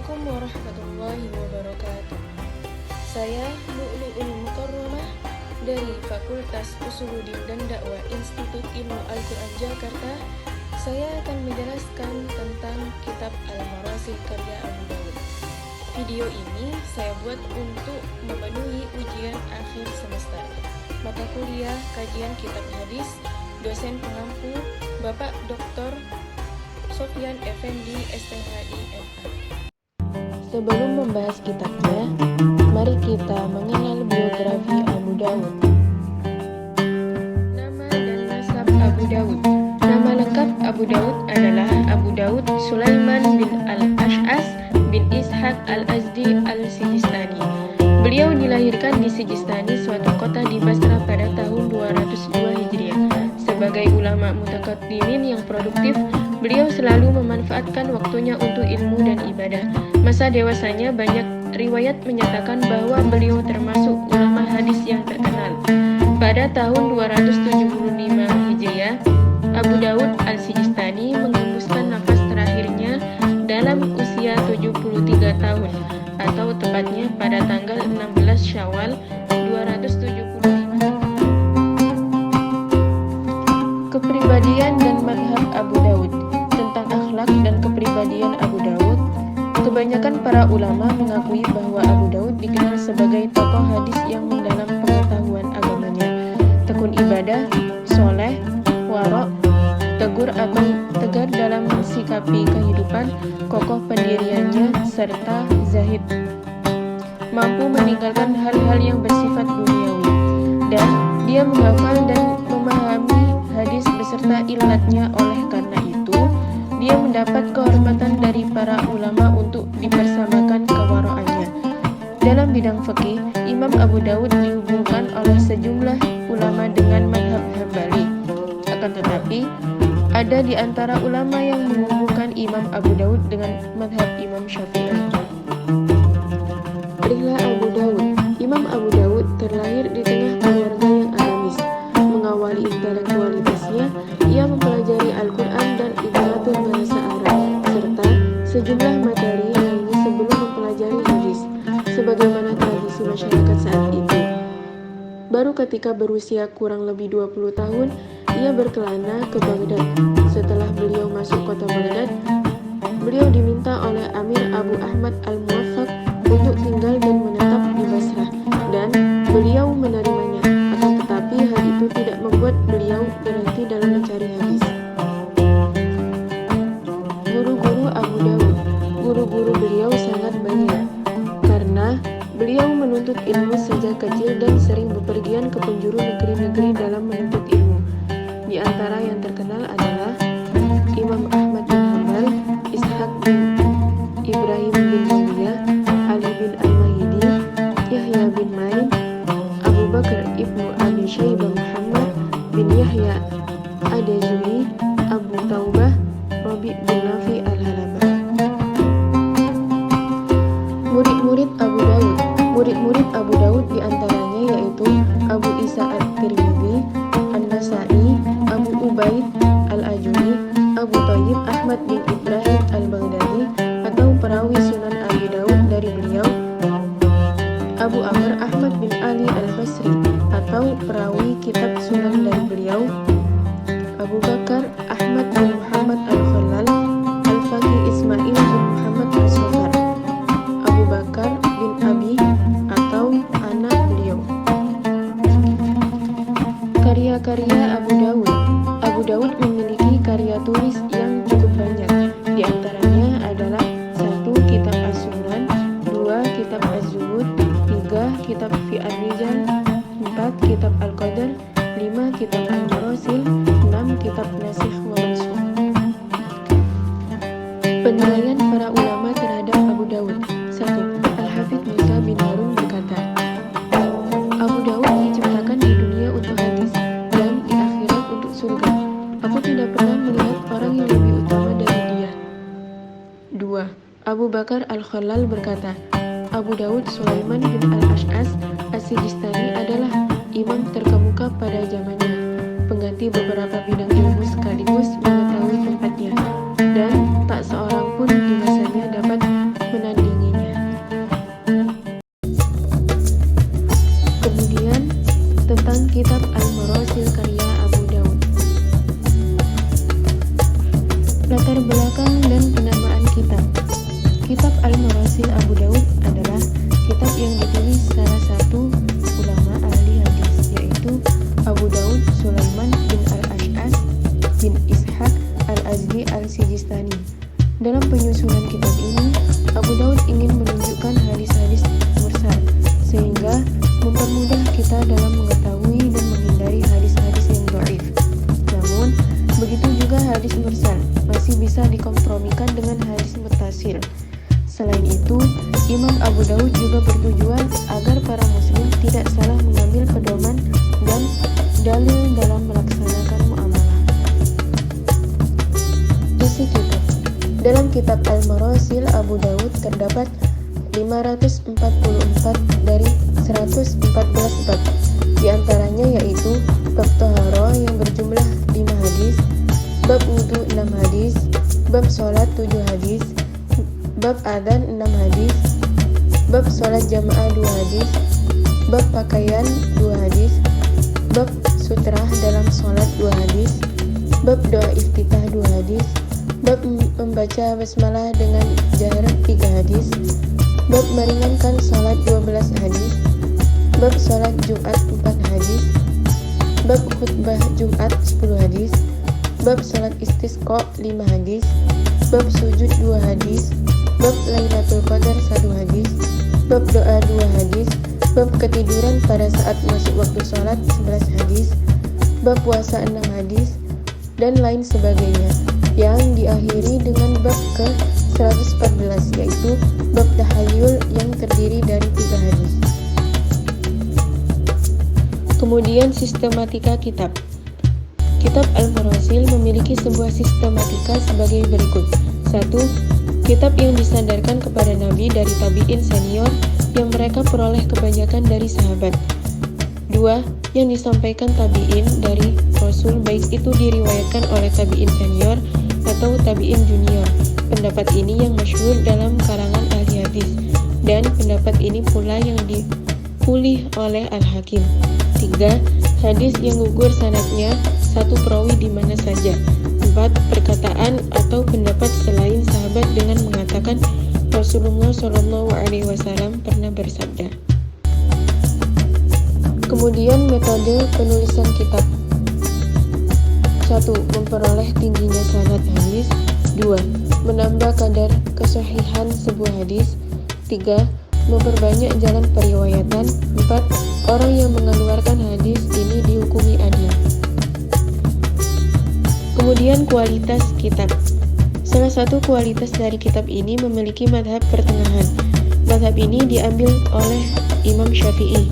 Assalamualaikum warahmatullahi wabarakatuh. Saya Lu'lu'ul Mukarramah dari Fakultas Usuluddin dan Dakwah Institut Ilmu Al-Quran Jakarta. Saya akan menjelaskan tentang kitab Al-Marasil karya Abu Dawud. Video ini saya buat untuk memenuhi ujian akhir semester mata kuliah kajian kitab hadis, dosen pengampu Bapak Dr. Sofyan Effendi STHI MA. Sebelum membahas kitabnya, mari kita mengenal biografi Abu Dawud. Nama dan nasab Abu Dawud. Nama lengkap Abu Dawud adalah Abu Dawud Sulaiman bin Al-Ash'as bin Ishaq Al-Azdi Al-Sijistani. Beliau dilahirkan di Sijistani, suatu kota di Basra pada tahun 202 Hijriah. Sebagai ulama mutakaddimin yang produktif, beliau selalu memanfaatkan waktunya untuk ilmu dan ibadah. Masa dewasanya banyak riwayat menyatakan bahwa beliau termasuk ulama hadis yang terkenal. Pada tahun 275 Hijriah, Abu Dawud Al-Sijistani menghembuskan nafas terakhirnya dalam usia 73 tahun, atau tepatnya pada tanggal 16 Syawal 275. Kepribadian dan madhab Abu Dawud. Tentang akhlak dan kepribadian Abu Dawud, kebanyakan para ulama mengakui bahwa Abu Dawud dikenal sebagai tokoh hadis yang mendalam pengetahuan agamanya, tekun ibadah, soleh, warok, tegar dalam sikapi kehidupan, kokoh pendiriannya, serta zahid, mampu meninggalkan hal-hal yang bersifat duniawi, dan dia menghafal dan memahami hadis beserta ilatnya. Oleh karena itu, dia mendapat kehormatan dari para ulama untuk dipersamakan kewaroannya. Dalam bidang fikih, Imam Abu Dawud dihubungkan oleh sejumlah ulama dengan mazhab Hambali. Akan tetapi, ada di antara ulama yang menghubungkan Imam Abu Dawud dengan mazhab Imam Syafi'i. Rihlah Abu Dawud. Imam Abu Dawud terlahir di tengah keluarga yang agamis. Mengawali intelektualitasnya, ia mempelajari Al-Quran dan literatur bahasa Arab, serta sejumlah materi lainnya sebelum mempelajari hadis, sebagaimana tradisi masyarakat saat itu. Baru ketika berusia kurang lebih 20 tahun, ia berkelana ke Baghdad. Setelah beliau masuk kota Baghdad, beliau diminta oleh Amir Abu Ahmad Al-Muwaffaq untuk tinggal dan menetap di Basrah, dan beliau menerimanya. Akan tetapi hal itu tidak membuat beliau berhenti dalam mencari hadis. Guru-guru Abu Dawud. Guru-guru beliau sangat banyak, karena beliau menuntut ilmu sejak kecil dan sering bepergian ke penjuru negeri-negeri dalam menuntut ilmu. Di antara yang terkenal adalah Imam Ahmad bin Hanbal, Ishaq bin Ibrahim bin Muawiyah, Ali bin Al-Mahidi, Yahya bin Ma'in, Abu Bakar ibnu Abi Syaibah Muhammad bin Yahya Ad-Dazuli, Abu Taubah, Rabi bin Nafi Al-Halabah. Murid-murid Abu Dawud. Murid-murid Abu Dawud diantaranya yaitu Abu Isa At-Tirmidzi, An-Nasai, Abu Ubaid Al-Ajuri, Abu Thayyib Ahmad bin Ibrahim Al-Baghdadi, atau perawi Sunan Abi Dawud dari beliau, Abu Amr Ahmad bin Ali Al-Basri, atau perawi kitab Sunan dari beliau, Abu Bakar Ahmad bin Muhammad Al-Khalal, Al-Faqih Ismail bin Muhammad Al-Sofar, Abu Bakar bin Abi, atau anak beliau. Karya-karya Abu Dawud. Abu Dawud memiliki karya tulis yang cukup banyak. Di antaranya adalah 1. Kitab As-Sunan, 2. Kitab Az-Zuhud, 3. Kitab Fi Ar-Rijal, 4. Kitab Al-Qadar, 5. Kitab Al-Marasil, 6. Kitab Nasikh wa Mansukh. Penilaian para ulama terhadap Abu Dawud. 1. Al-Hafidz Musa bin Harun berkata, Abu Dawud diciptakan di dunia untuk hadis dan di akhirat untuk surga. Aku tidak pernah melihat orang yang lebih utama dari dia. 2. Abu Bakar Al-Khalal berkata, Abu Dawud Sulaiman bin Al-Ash'as As-Sijistani adalah imam terkemuka pada zamannya, pengganti beberapa bidang ilmu sekaligus mengetahui tempatnya, dan tak seorang pun di masanya dapat menandingi Tentang dan penamaan kitab. Kitab Al-Marasil Abu Daud adalah kitab yang ditulis salah satu ulama ahli hadis, yaitu Abu Daud Sulaiman bin Al-Ash'as bin Ishaq Al-Azdi Al-Sijistani. Dalam penyusunan kitab ini, Abu Daud ingin menunjukkan hadis-hadis mursal, sehingga mempermudah kita dalam mengetahui dan menghindari hadis-hadis yang dhaif. Namun, begitu juga hadis mursal masih bisa dikompromikan dengan hadis muttasil. Selain itu, Imam Abu Daud juga bertujuan agar para muslim tidak salah mengambil pedoman dan dalil dalam melaksanakan muamalah. Isi kitab. Dalam kitab Al-Marasil Abu Daud terdapat 544 dari 114 bab. Di antaranya yaitu bab Toharo yang berjumlah 5 hadis, bab wudu 6 hadis, bab sholat 7 hadis, bab adzan 6 hadis, bab sholat jamaah 2 hadis, bab pakaian 2 hadis, bab sutrah dalam sholat 2 hadis, bab doa iftitah 2 hadis, bab membaca basmalah dengan jahar 3 hadis, bab meringankan sholat 12 hadis, bab sholat Jumat 4 hadis, bab khutbah Jumat 10 hadis, bab sholat istisqa 5 hadis, bab sujud 2 hadis, bab Lailatul Qadar 1 hadis, bab doa 2 hadis, bab ketiduran pada saat masuk waktu sholat 11 hadis, bab puasa 6 hadis, dan lain sebagainya, yang diakhiri dengan bab ke-114 yaitu bab tahayyul yang terdiri dari 3 hadis. Kemudian sistematika kitab. Kitab Al-Marasil memiliki sebuah sistematika sebagai berikut. 1. Kitab yang disandarkan kepada Nabi dari tabi'in senior yang mereka peroleh kebanyakan dari sahabat. 2. Yang disampaikan tabi'in dari Rasul, baik itu diriwayatkan oleh tabi'in senior atau tabi'in junior. Pendapat ini yang masyhur dalam kalangan ahli hadis, dan pendapat ini pula yang dipulih oleh Al-Hakim. 3. Hadis yang gugur sanadnya satu perawi di mana saja. 4. Perkataan atau pendapat selain sahabat dengan mengatakan Rasulullah SAW pernah bersabda. Kemudian metode penulisan kitab. 1. Memperoleh tingginya sanad hadis. 2. Menambah kadar kesahihan sebuah hadis. 3. Memperbanyak jalan periwayatan. 4. Orang yang mengeluarkan hadis ini dihukumi adil. Kemudian kualitas kitab. Salah satu kualitas dari kitab ini memiliki madhab pertengahan. Madhab ini diambil oleh Imam Syafi'i,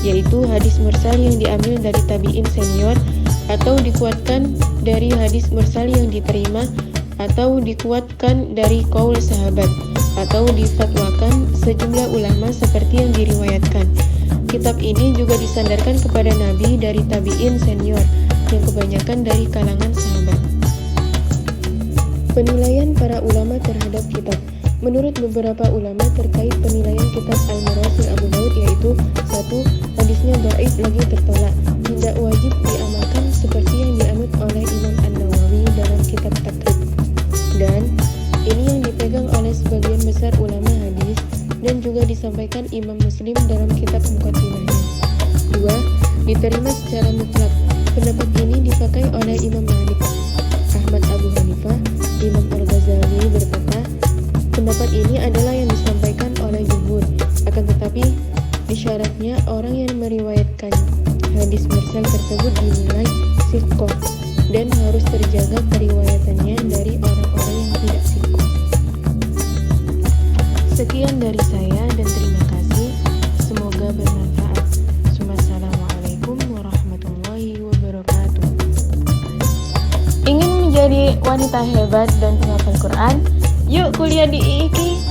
yaitu hadis mursal yang diambil dari tabi'in senior, atau dikuatkan dari hadis mursal yang diterima, atau dikuatkan dari qaul sahabat, atau difatwakan sejumlah ulama seperti yang diriwayatkan. Kitab ini juga disandarkan kepada Nabi dari tabi'in senior, yang kebanyakan dari kalangan sahabat. Penilaian para ulama terhadap kitab. Menurut beberapa ulama terkait penilaian kitab Al-Marasil Abu Daud yaitu 1. Hadisnya dhaif lagi tertolak, tidak wajib diamalkan seperti yang dianut oleh Imam An-Nawawi dalam kitab Takrib, dan ini yang dipegang oleh sebagian besar ulama hadis dan juga disampaikan Imam Muslim dalam kitab Muqaddimahnya. 2. Diterima secara mutlak. Pendapat ini dipakai oleh Imam Malik, Ahmad Abu Hanifah, Imam Al-Ghazali berkata, pendapat ini adalah yang disampaikan oleh jumhur. Akan tetapi, disyaratnya orang yang meriwayatkan hadis mursal tersebut dinilai siqah dan harus terjaga periwayatannya dari orang-orang yang tidak siqah. Sekian dari saya dan terima kasih. Semoga bermanfaat. Assalamualaikum warahmatullahi wabarakatuh. Ingin menjadi wanita hebat dan penghafal Quran? Yuk kuliah di IIKI.